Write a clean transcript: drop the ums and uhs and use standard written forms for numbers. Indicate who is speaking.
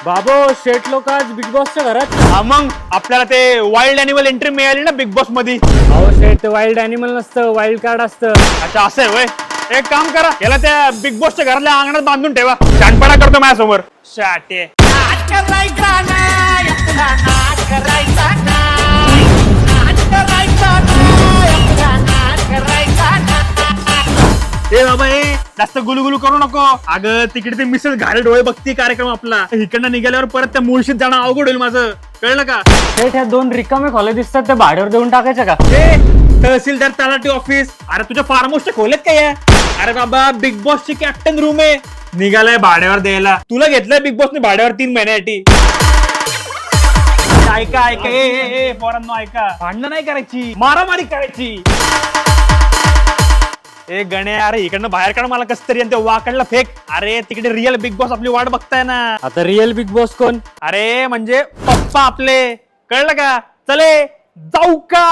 Speaker 1: बाबो शेट लोक आज बिग बॉसच्या घरात.
Speaker 2: हा मग आपल्याला ते वाईल्ड अॅनिमल एंट्री मिळाली ना बिग बॉस मध्ये.
Speaker 1: अहो शेट ते वाईल्ड अॅनिमल नसतं, वाईल्ड कार्ड असतं.
Speaker 2: अच्छा असं आहे वय. एक काम करा, याला त्या बिग बॉसच्या घरातल्या अंगणात बांधून ठेवा. शानपणा करतो माझ्यासमोर. शाटे ए बाबा ए जास्त गुलुगुलू करू नको. अगं तिकडे ते मिसेस घारे डोळे बघती कार्यक्रम आपला. इकडनं निघाल्यावर परत त्या मुळशीत जाणं अवघड होईल माझं, कळलं का?
Speaker 1: शेट ह्या 2 रिकामे खोले दिसतात, त्या भाड्यावर देऊन टाकायच्या का?
Speaker 2: ए तहसीलदार तलाठी ऑफिस. अरे तुझ्या फार्म हाऊसच्या खोल्यात काय आहे? अरे बाबा बिग बॉसची कॅप्टन रूम आहे. निघालाय भाड्यावर द्यायला. तुला घेतलंय बिग बॉसने भाड्यावर 3 महिन्यासाठी. ऐका ऐका ए पोरांनो ऐका, भांडणं नाही करायची, मारामारी करायची. ए गण्या, अरे इकडनं बाहेर काढ मला कस तरी, आणि ते वाकडला फेक. अरे तिकडे रिअल बिग बॉस आपली वाट बघताय ना.
Speaker 1: आता रिअल बिग बॉस कोण?
Speaker 2: अरे म्हणजे पप्पा आपले, कळलं का? चले जाऊ का?